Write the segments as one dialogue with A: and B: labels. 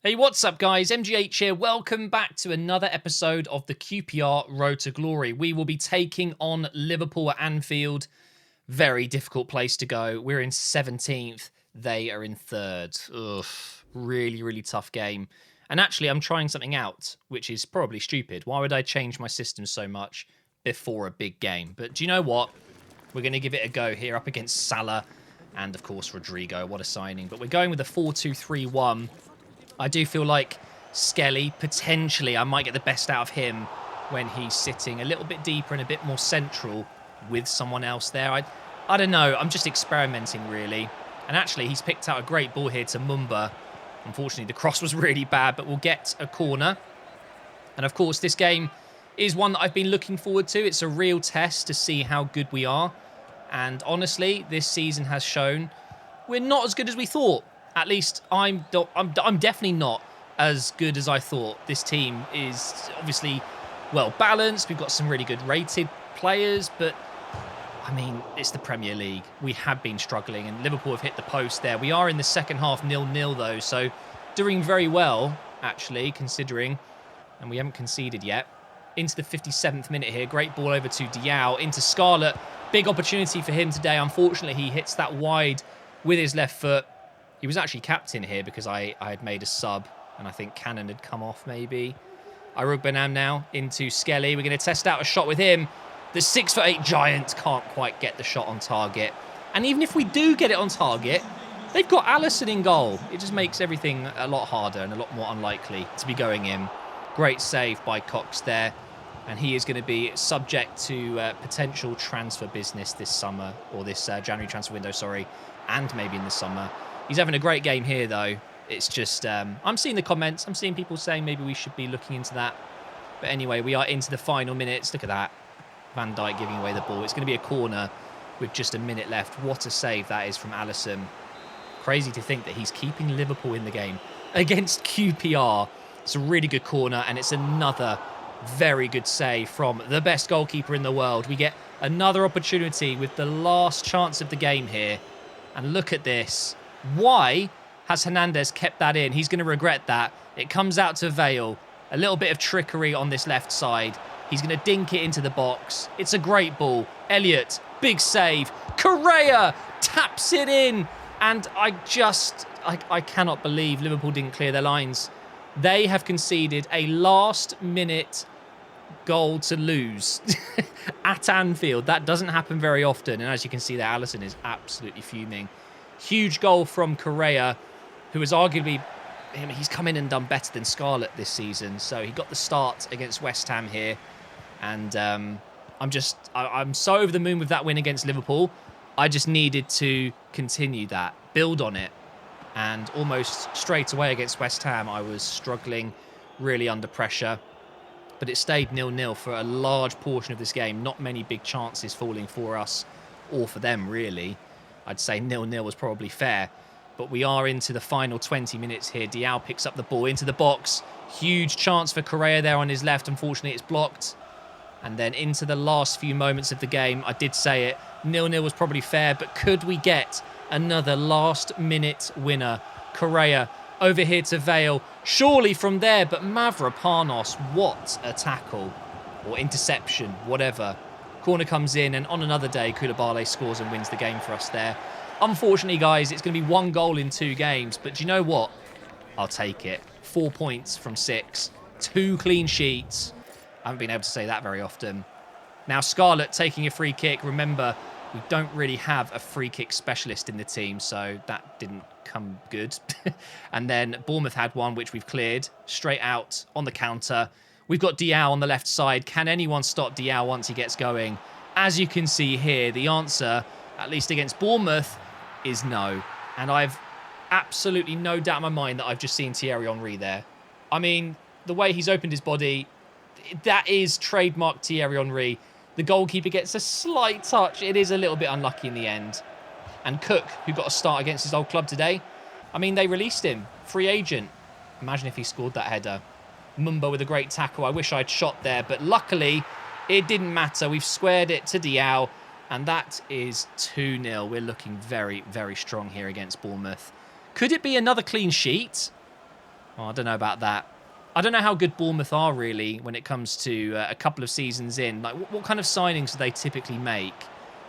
A: Hey, what's up, guys? MGH here. Welcome back to another episode of the QPR Road to Glory. We will be taking on Liverpool at Anfield. Very difficult place to go. We're in 17th. They are in 3rd. Ugh, really, really tough game. And actually, I'm trying something out, which is probably stupid. Why would I change my system so much before a big game? But do you know what? We're going to give it a go here up against Salah and, of course, Rodrigo. What a signing. But we're going with a 4-2-3-1. I do feel like Skelly, potentially, I might get the best out of him when he's sitting a little bit deeper and a bit more central with someone else there. I don't know. I'm just experimenting, really. And actually, he's picked out a great ball here to Mumba. Unfortunately, the cross was really bad, but we'll get a corner. And, of course, this game is one that I've been looking forward to. It's a real test to see how good we are. And, honestly, this season has shown we're not as good as we thought. At least I'm definitely not as good as I thought. This team is obviously well balanced. We've got some really good rated players, but I mean, it's the Premier League. We have been struggling, and Liverpool have hit the post there. We are in the second half 0-0 though, so doing very well actually, considering, and we haven't conceded yet. Into the 57th minute here. Great ball over to Diao, into Scarlett. Big opportunity for him today. Unfortunately, he hits that wide with his left foot. He was actually captain here because I had made a sub and I think Cannon had come off maybe. Arugbanam now into Skelly. We're going to test out a shot with him. The 6'8" giant can't quite get the shot on target. And even if we do get it on target, they've got Alisson in goal. It just makes everything a lot harder and a lot more unlikely to be going in. Great save by Cox there. And he is going to be subject to potential transfer business this summer, or this January transfer window, sorry, and maybe in the summer. He's having a great game here, though. It's just, I'm seeing the comments. I'm seeing people saying maybe we should be looking into that. But anyway, we are into the final minutes. Look at that. Van Dijk giving away the ball. It's going to be a corner with just a minute left. What a save that is from Alisson. Crazy to think that he's keeping Liverpool in the game against QPR. It's a really good corner, and it's another very good save from the best goalkeeper in the world. We get another opportunity with the last chance of the game here. And look at this. Why has Hernandez kept that in? He's going to regret that. It comes out to Vale. A little bit of trickery on this left side. He's going to dink it into the box. It's a great ball. Elliott, big save. Correa taps it in. And I cannot believe Liverpool didn't clear their lines. They have conceded a last-minute goal to lose at Anfield. That doesn't happen very often. And as you can see there, Alisson is absolutely fuming. Huge goal from Correa, who is arguably, he's come in and done better than Scarlett this season. So he got the start against West Ham here. And I'm so over the moon with that win against Liverpool. I just needed to continue that, build on it. And almost straight away against West Ham, I was struggling, really under pressure. But it stayed 0-0 for a large portion of this game. Not many big chances falling for us or for them, really. I'd say 0-0 was probably fair. But we are into the final 20 minutes here. Diao picks up the ball into the box. Huge chance for Correa there on his left. Unfortunately, it's blocked. And then into the last few moments of the game, I did say it, 0-0 was probably fair. But could we get another last-minute winner? Correa over here to Vale. Surely from there, but Mavropanos, what a tackle. Or interception, whatever. Corner comes in, and on another day, Koulibaly scores and wins the game for us there. Unfortunately, guys, it's going to be 1 goal in 2 games. But do you know what? I'll take it. 4 points from 6. 2 clean sheets. I haven't been able to say that very often. Now, Scarlett taking a free kick. Remember, we don't really have a free kick specialist in the team, so that didn't come good. And then Bournemouth had one, which we've cleared. Straight out on the counter. We've got Diao on the left side. Can anyone stop Diao once he gets going? As you can see here, the answer, at least against Bournemouth, is no. And I've absolutely no doubt in my mind that I've just seen Thierry Henry there. I mean, the way he's opened his body, that is trademark Thierry Henry. The goalkeeper gets a slight touch. It is a little bit unlucky in the end. And Cook, who got a start against his old club today, I mean, they released him. Free agent. Imagine if he scored that header. Mumba with a great tackle. I wish I'd shot there, but luckily it didn't matter. We've squared it to Diao, and that is 2-0. We're looking very, very strong here against Bournemouth. Could it be another clean sheet? Oh, I don't know about that. I don't know how good Bournemouth are, really, when it comes to a couple of seasons in. Like, what kind of signings do they typically make?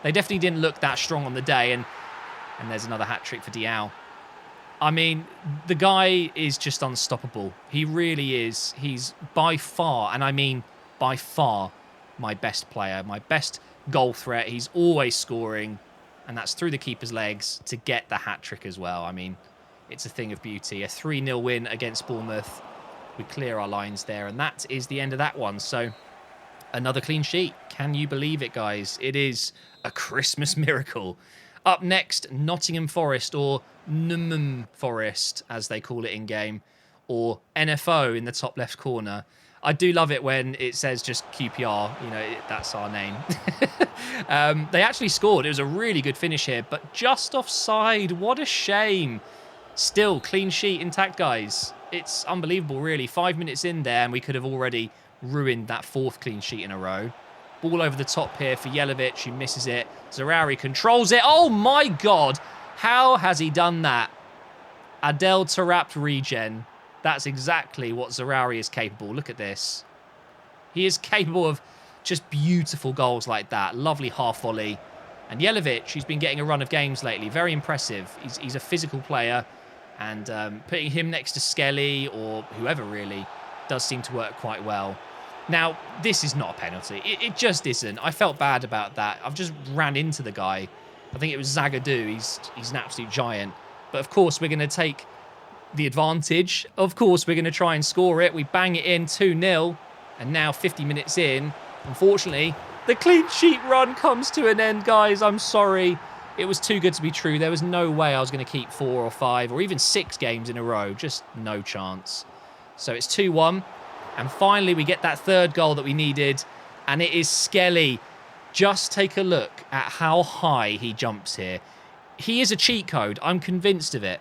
A: They definitely didn't look that strong on the day, and there's another hat-trick for Diao. I mean, the guy is just unstoppable. He really is. He's by far, and I mean by far, my best player, my best goal threat. He's always scoring, and that's through the keeper's legs to get the hat-trick as well. I mean, it's a thing of beauty. A 3-0 win against Bournemouth. We clear our lines there, and that is the end of that one. So, another clean sheet. Can you believe it, guys? It is a Christmas miracle. Up next, Nottingham Forest, or Nottingham Forest, as they call it in-game, or NFO in the top left corner. I do love it when it says just QPR, you know, that's our name. They actually scored. It was a really good finish here, but just offside. What a shame. Still, clean sheet intact, guys. It's unbelievable, really. 5 minutes in there, and we could have already ruined that 4th clean sheet in a row. Ball over the top here for Jelavic, who misses it. Zaroury controls it. Oh, my God. How has he done that? Adel Tarapt regen. That's exactly what Zaroury is capable. Look at this. He is capable of just beautiful goals like that. Lovely half volley. And Jelavic, who's been getting a run of games lately, very impressive. He's a physical player. And putting him next to Skelly, or whoever really, does seem to work quite well. Now, this is not a penalty. It just isn't. I felt bad about that. I've just ran into the guy. I think it was Zagadou. He's an absolute giant. But of course, we're going to take the advantage. Of course, we're going to try and score it. We bang it in 2-0. And now 50 minutes in, unfortunately, the clean sheet run comes to an end, guys. I'm sorry. It was too good to be true. There was no way I was going to keep 4 or 5 or even 6 games in a row. Just no chance. So it's 2-1. And finally, we get that 3rd goal that we needed. And it is Skelly. Just take a look at how high he jumps here. He is a cheat code. I'm convinced of it.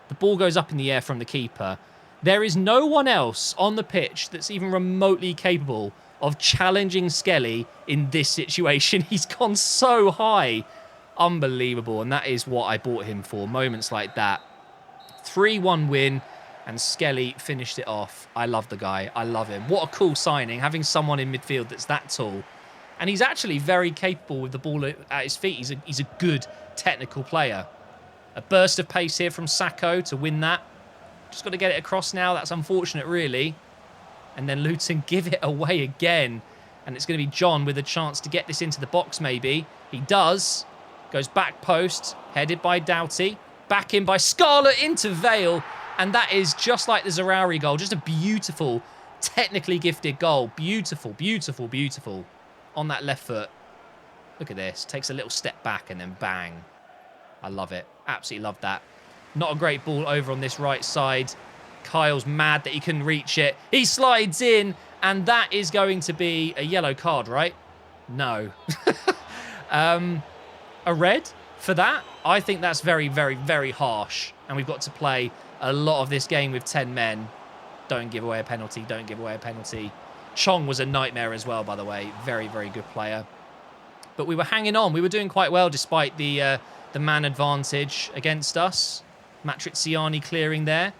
A: The ball goes up in the air from the keeper. There is no one else on the pitch that's even remotely capable of challenging Skelly in this situation. He's gone so high. Unbelievable. And that is what I bought him for. Moments like that. 3-1 win. And Skelly finished it off. I love the guy. I love him. What a cool signing. Having someone in midfield that's that tall. And he's actually very capable with the ball at his feet. He's a good technical player. A burst of pace here from Sacco to win that. Just got to get it across now. That's unfortunate, really. And then Luton give it away again. And it's going to be John with a chance to get this into the box, maybe. He does. Goes back post. Headed by Doughty. Back in by Scarlett into Vale. And that is just like the Zaroury goal. Just a beautiful, technically gifted goal. Beautiful, beautiful, beautiful. On that left foot. Look at this. Takes a little step back and then bang. I love it. Absolutely love that. Not a great ball over on this right side. Kyle's mad that he couldn't reach it. He slides in. And that is going to be a yellow card, right? No. A red for that? I think that's very, very, very harsh. And we've got to play a lot of this game with 10 men. Don't give away a penalty. Don't give away a penalty. Chong was a nightmare as well, by the way. Very, very good player. But we were hanging on. We were doing quite well despite the man advantage against us. Matriziani clearing there.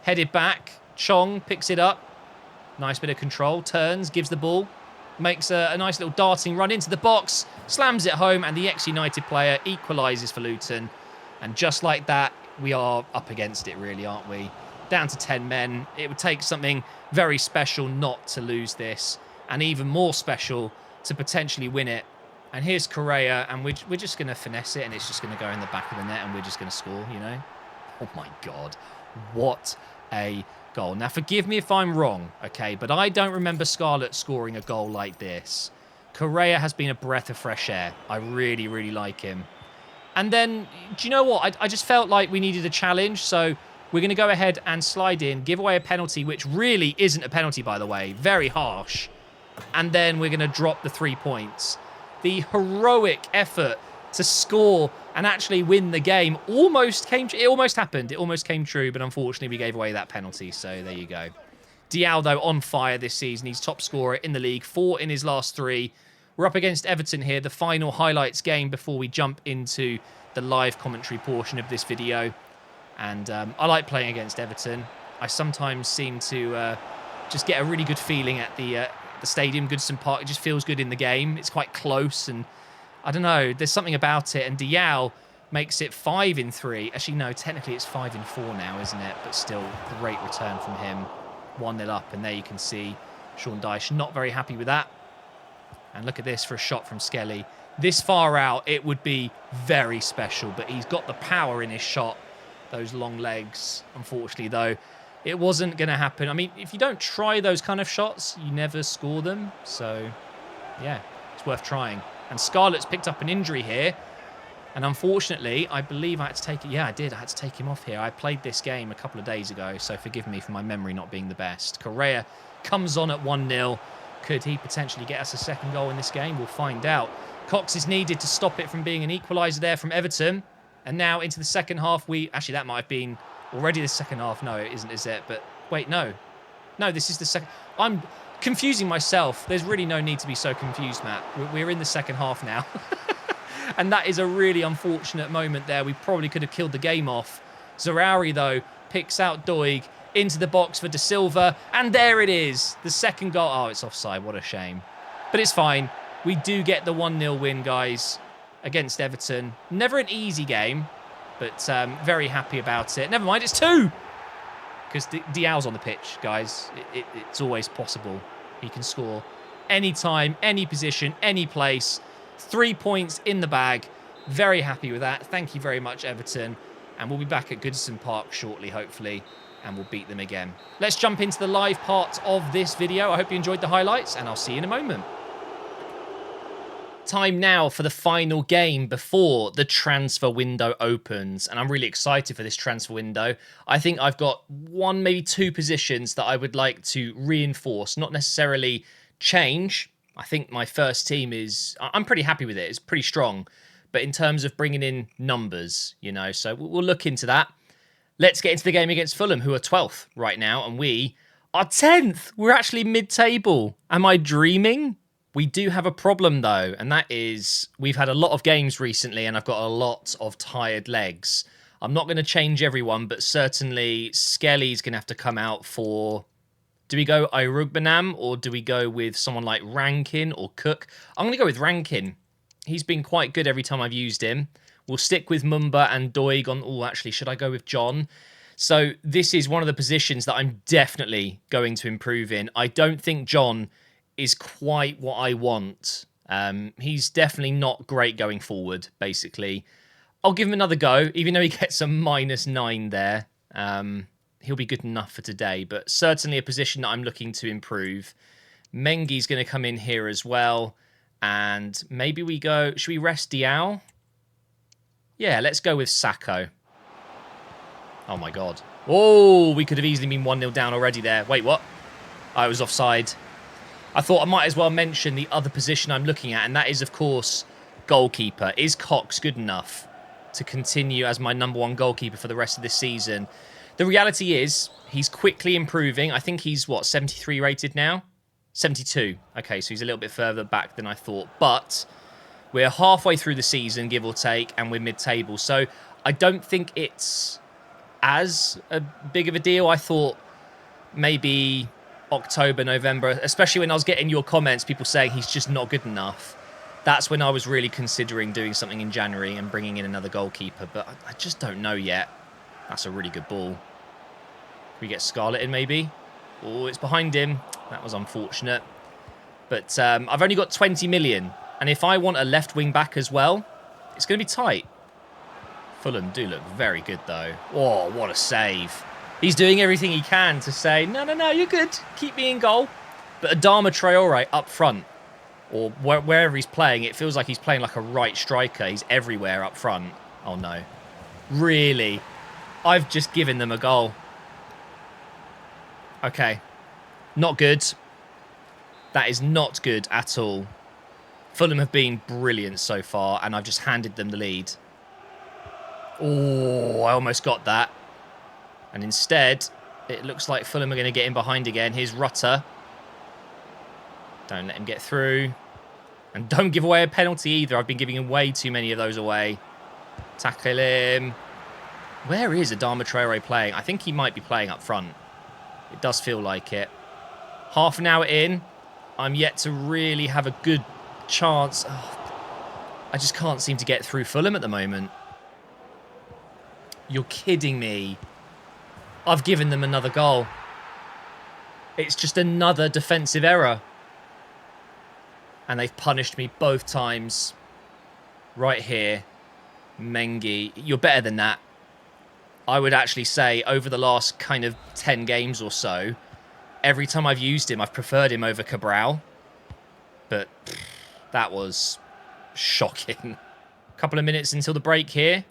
A: Headed back. Chong picks it up. Nice bit of control. Turns, gives the ball. Makes a nice little darting run into the box. Slams it home, and the ex-United player equalises for Luton. And just like that, we are up against it, really, aren't we? Down to 10 men. It would take something very special not to lose this. And even more special to potentially win it. And here's Correa, and we're just going to finesse it, and it's just going to go in the back of the net, and we're just going to score, you know? Oh, my God. What a goal. Now, forgive me if I'm wrong, okay? But I don't remember Scarlett scoring a goal like this. Correa has been a breath of fresh air. I really, really like him. And then, do you know what? I just felt like we needed a challenge, so we're going to go ahead and slide in, give away a penalty, which really isn't a penalty, by the way. Very harsh. And then we're going to drop the 3 points. The heroic effort to score and actually win the game almost happened. It almost came true, but unfortunately we gave away that penalty, so there you go. Diao, though, on fire this season. He's top scorer in the league, 4 in his last 3. We're up against Everton here, the final highlights game before we jump into the live commentary portion of this video. And I like playing against Everton. I sometimes seem to just get a really good feeling at the stadium, Goodison Park. It just feels good in the game. It's quite close, and I don't know. There's something about it. And Diao makes it 5-3. Actually, no, technically it's 5-4 now, isn't it? But still, great return from him. 1-0 up, and there you can see Sean Dyche not very happy with that. And look at this for a shot from Skelly. This far out, it would be very special, but he's got the power in his shot. Those long legs, unfortunately, though, it wasn't going to happen. I mean, if you don't try those kind of shots, you never score them. So, yeah, it's worth trying. And Scarlett's picked up an injury here. And unfortunately, I believe I had to take it. Yeah, I did. I had to take him off here. I played this game a couple of days ago, so forgive me for my memory not being the best. Correa comes on at 1-0. Could he potentially get us a second goal in this game? We'll find out. Cox is needed to stop it from being an equaliser there from Everton. And now into the second half, actually, that might have been already the second half. No, it isn't, is it? But wait, no. No, this is the second. I'm confusing myself. There's really no need to be so confused, Matt. We're in the second half now. And that is a really unfortunate moment there. We probably could have killed the game off. Zaroury, though, picks out Doig into the box for De Silva. And there it is. The second goal. Oh, it's offside. What a shame. But it's fine. We do get the 1-0 win, guys, against Everton. Never an easy game, but very happy about it. Never mind, it's 2. Because Dial's on the pitch, guys. It's always possible. He can score anytime, any position, any place. 3 points in the bag. Very happy with that. Thank you very much, Everton. And we'll be back at Goodison Park shortly, hopefully, and we'll beat them again. Let's jump into the live part of this video. I hope you enjoyed the highlights, and I'll see you in a moment. Time now for the final game before the transfer window opens, and I'm really excited for this transfer window. I think I've got 1, maybe 2 positions that I would like to reinforce, not necessarily change. I think my first team I'm pretty happy with it. It's pretty strong, but in terms of bringing in numbers, so we'll look into that. Let's get into the game against Fulham, who are 12th right now, and we are 10th. We're actually mid-table. Am I dreaming? We do have a problem, though, and that is we've had a lot of games recently, and I've got a lot of tired legs. I'm not going to change everyone, but certainly Skelly's going to have to come out for... Do we go Irugbanam, or do we go with someone like Rankin or Cook? I'm going to go with Rankin. He's been quite good every time I've used him. We'll stick with Mumba and Doig on... Oh, actually, should I go with John? So this is one of the positions that I'm definitely going to improve in. I don't think John is quite what I want. He's definitely not great going forward, basically. I'll give him another go, even though he gets a -9 there. He'll be good enough for today, but certainly a position that I'm looking to improve. Mengi's going to come in here as well. And maybe we go... Should we rest Diao? Yeah, let's go with Sacco. Oh, my God. Oh, we could have easily been 1-0 down already there. Wait, what? I was offside. I thought I might as well mention the other position I'm looking at, and that is, of course, goalkeeper. Is Cox good enough to continue as my #1 goalkeeper for the rest of this season? The reality is, he's quickly improving. I think he's, 73 rated now? 72. Okay, so he's a little bit further back than I thought. But we're halfway through the season, give or take, and we're mid-table. So I don't think it's as big of a deal. I thought maybe October, November, especially when I was getting your comments, people saying he's just not good enough. That's when I was really considering doing something in January and bringing in another goalkeeper. But I just don't know yet. That's a really good ball. Can we get Scarlett in, maybe? Oh, it's behind him. That was unfortunate. But I've only got 20 million. And if I want a left wing back as well, it's going to be tight. Fulham do look very good, though. Oh, what a save. He's doing everything he can to say, no, you're good. Keep me in goal. But Adama Traore up front, or wherever he's playing, it feels like he's playing like a right striker. He's everywhere up front. Oh, no. Really? I've just given them a goal. Okay. Not good. That is not good at all. Fulham have been brilliant so far, and I've just handed them the lead. Oh, I almost got that. And instead, it looks like Fulham are going to get in behind again. Here's Rutter. Don't let him get through. And don't give away a penalty either. I've been giving way too many of those away. Tackle him. Where is Adama Traore playing? I think he might be playing up front. It does feel like it. Half an hour in, I'm yet to really have a good chance. Oh, I just can't seem to get through Fulham at the moment. You're kidding me. I've given them another goal. It's just another defensive error. And they've punished me both times. Right here. Mengi, you're better than that. I would actually say over the last kind of 10 games or so, every time I've used him, I've preferred him over Cabral. But that was shocking. A couple of minutes until the break here.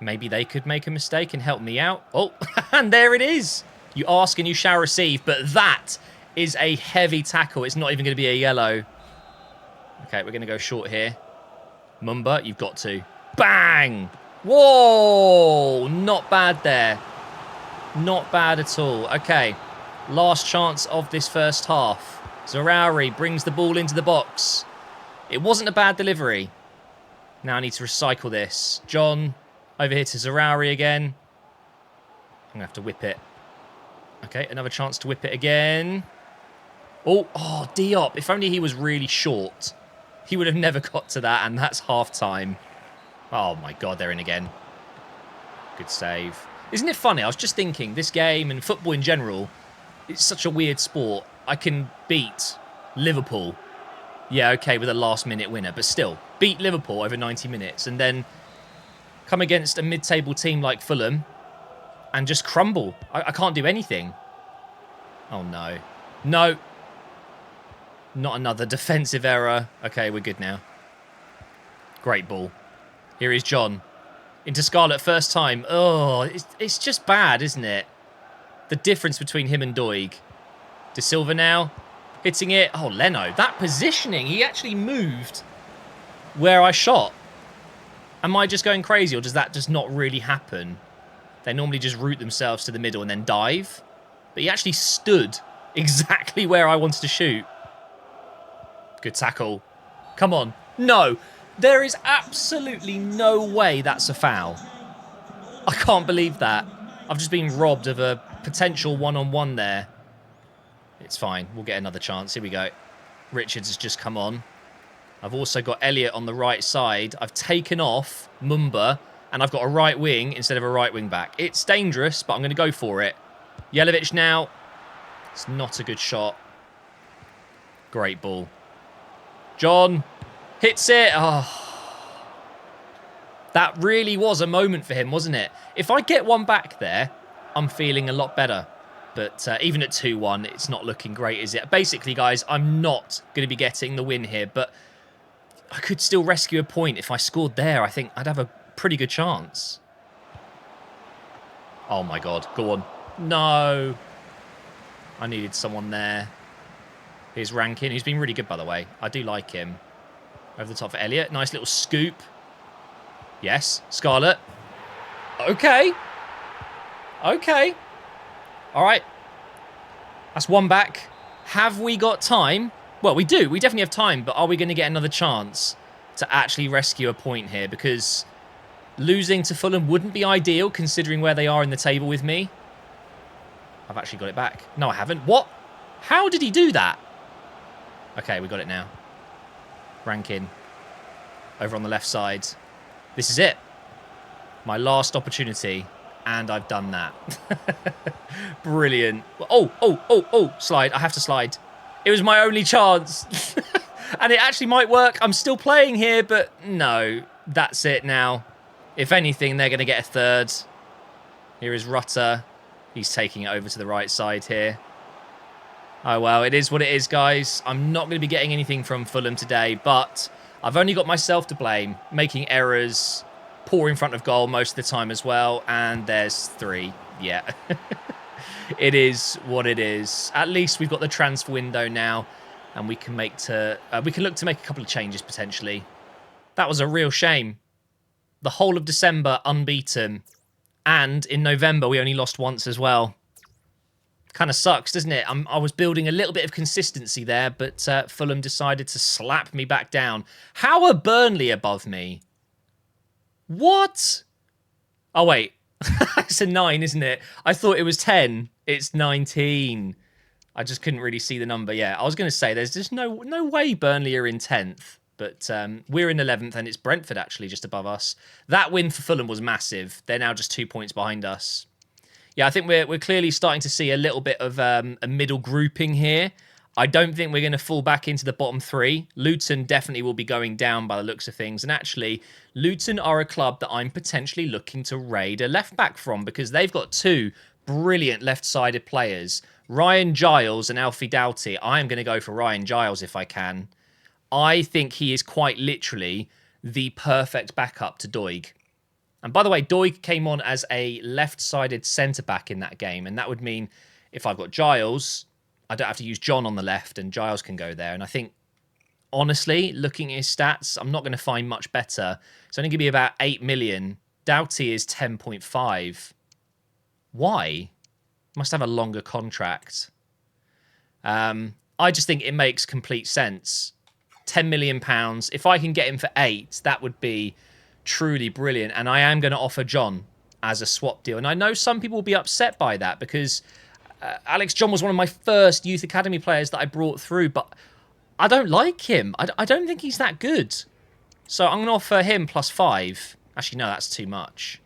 A: Maybe they could make a mistake and help me out. Oh, and there it is. You ask and you shall receive. But that is a heavy tackle. It's not even going to be a yellow. Okay, we're going to go short here. Mumba, you've got to. Bang! Whoa! Not bad there. Not bad at all. Okay, last chance of this first half. Zarauri brings the ball into the box. It wasn't a bad delivery. Now I need to recycle this. John, over here to Zarauri again. I'm going to have to whip it. Okay, another chance to whip it again. Oh, Diop. If only he was really short. He would have never got to that, and that's half-time. Oh, my God, they're in again. Good save. Isn't it funny? I was just thinking, this game and football in general, it's such a weird sport. I can beat Liverpool. Yeah, okay, with a last-minute winner, but still, beat Liverpool over 90 minutes and then come against a mid-table team like Fulham and just crumble. I can't do anything. Oh, no. No. Not another defensive error. Okay, we're good now. Great ball. Here is John. Into Scarlett first time. Oh, it's just bad, isn't it? The difference between him and Doig. De Silva now. Hitting it. Oh, Leno. That positioning. He actually moved where I shot. Am I just going crazy or does that just not really happen? They normally just root themselves to the middle and then dive. But he actually stood exactly where I wanted to shoot. Good tackle. Come on. No. There is absolutely no way that's a foul. I can't believe that. I've just been robbed of a potential one-on-one there. It's fine. We'll get another chance. Here we go. Richards has just come on. I've also got Elliott on the right side. I've taken off Mumba, and I've got a right wing instead of a right wing back. It's dangerous, but I'm going to go for it. Jelavic now. It's not a good shot. Great ball. John hits it. Oh, that really was a moment for him, wasn't it? If I get one back there, I'm feeling a lot better. But even at 2-1, it's not looking great, is it? Basically, guys, I'm not going to be getting the win here, but I could still rescue a point. If I scored there, I think I'd have a pretty good chance. Oh, my God. Go on. No. I needed someone there. Here's Rankin, who's been really good, by the way. I do like him. Over the top for Elliott. Nice little scoop. Yes. Scarlett. Okay. Okay. All right. That's one back. Have we got time? Well, we do. We definitely have time, but are we going to get another chance to actually rescue a point here? Because losing to Fulham wouldn't be ideal, considering where they are in the table with me. I've actually got it back. No, I haven't. What? How did he do that? Okay, we got it now. Rankin. Over on the left side. This is it. My last opportunity. And I've done that. Brilliant. Oh. Slide. I have to slide. It was my only chance. And it actually might work. I'm still playing here, but no. That's it now. If anything, they're going to get a third. Here is Rutter. He's taking it over to the right side here. Oh, well, it is what it is, guys. I'm not going to be getting anything from Fulham today, but I've only got myself to blame. Making errors, poor in front of goal most of the time as well, and there's 3. Yeah. It is what it is. At least we've got the transfer window now, and we can look to make a couple of changes potentially. That was a real shame. The whole of December unbeaten, and in November we only lost once as well. Kind of sucks, doesn't it? I was building a little bit of consistency there, but Fulham decided to slap me back down. How are Burnley above me? What? Oh, wait. It's a 9, isn't it? I thought it was 10. It's 19. I just couldn't really see the number. Yeah, I was going to say there's just no way Burnley are in 10th. But we're in 11th, and it's Brentford actually just above us. That win for Fulham was massive. They're now just 2 points behind us. Yeah, I think we're clearly starting to see a little bit of a middle grouping here. I don't think we're going to fall back into the bottom 3. Luton definitely will be going down by the looks of things. And actually, Luton are a club that I'm potentially looking to raid a left-back from because they've got 2 brilliant left-sided players. Ryan Giles and Alfie Doughty. I am going to go for Ryan Giles if I can. I think he is quite literally the perfect backup to Doig. And by the way, Doig came on as a left-sided centre-back in that game. And that would mean if I've got Giles, I don't have to use John on the left and Giles can go there. And I think, honestly, looking at his stats, I'm not going to find much better. It's only going to be about 8 million. Doughty is 10.5. Why? Must have a longer contract. I just think it makes complete sense. £10 million. If I can get him for 8, that would be truly brilliant. And I am going to offer John as a swap deal. And I know some people will be upset by that because Alex John was one of my first youth academy players that I brought through, but I don't like him. I don't think he's that good. So I'm going to offer him plus 5. Actually, no, that's too much.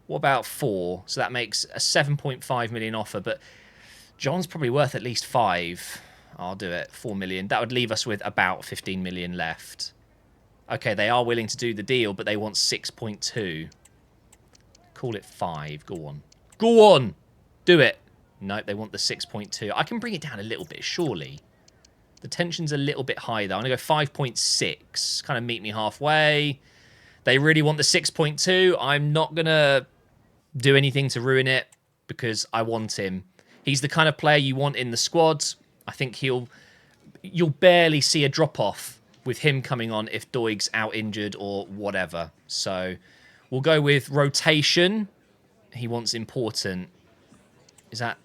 A: What about 4? So that makes a 7.5 million offer, but John's probably worth at least 5. I'll do it. 4 million. That would leave us with about 15 million left. Okay, they are willing to do the deal, but they want 6.2. Call it 5. Go on. Go on! Do it. No, they want the 6.2. I can bring it down a little bit, surely. The tension's a little bit high, though. I'm going to go 5.6. Kind of meet me halfway. They really want the 6.2. I'm not going to do anything to ruin it because I want him. He's the kind of player you want in the squad. I think you'll barely see a drop-off with him coming on if Doig's out injured or whatever. So we'll go with rotation. He wants important. Is that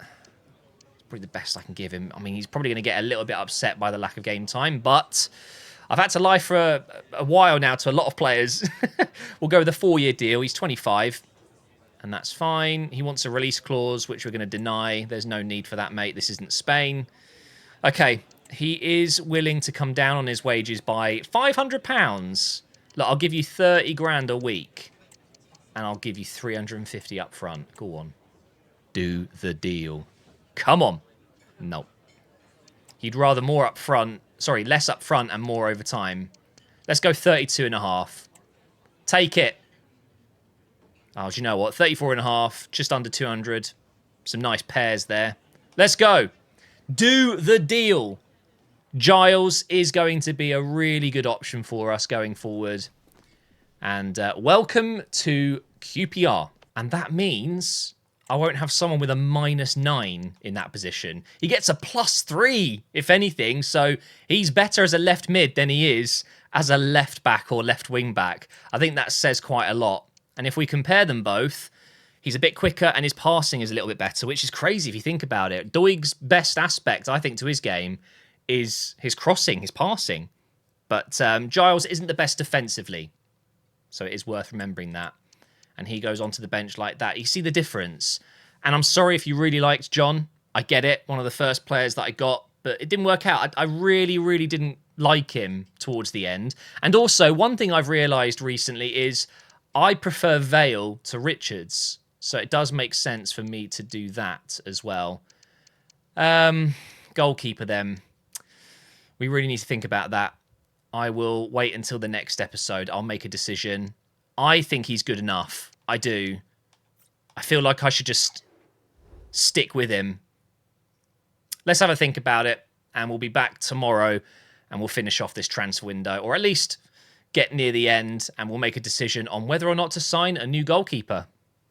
A: probably the best I can give him? I mean, he's probably going to get a little bit upset by the lack of game time, but I've had to lie for a while now to a lot of players. We'll go with a 4-year deal. He's 25, and that's fine. He wants a release clause, which we're going to deny. There's no need for that, mate. This isn't Spain. Okay, he is willing to come down on his wages by £500. Look, I'll give you 30 grand a week, and I'll give you 350 up front. Go on. Do the deal. Come on. No. He'd rather more up front. Sorry, less up front and more over time. Let's go 32.5. Take it. Oh, do you know what? 34.5. Just under 200. Some nice pairs there. Let's go. Do the deal. Giles is going to be a really good option for us going forward. And welcome to QPR. And that means I won't have someone with a -9 in that position. He gets a +3, if anything. So he's better as a left mid than he is as a left back or left wing back. I think that says quite a lot. And if we compare them both, he's a bit quicker and his passing is a little bit better, which is crazy if you think about it. Doig's best aspect, I think, to his game is his crossing, his passing. But Giles isn't the best defensively. So it is worth remembering that. And he goes onto the bench like that. You see the difference. And I'm sorry if you really liked John. I get it. One of the first players that I got. But it didn't work out. I really, really didn't like him towards the end. And also, one thing I've realised recently is I prefer Vale to Richards. So it does make sense for me to do that as well. Goalkeeper then. We really need to think about that. I will wait until the next episode. I'll make a decision. I think he's good enough. I do. I feel like I should just stick with him. Let's have a think about it. And we'll be back tomorrow. And we'll finish off this transfer window. Or at least get near the end. And we'll make a decision on whether or not to sign a new goalkeeper.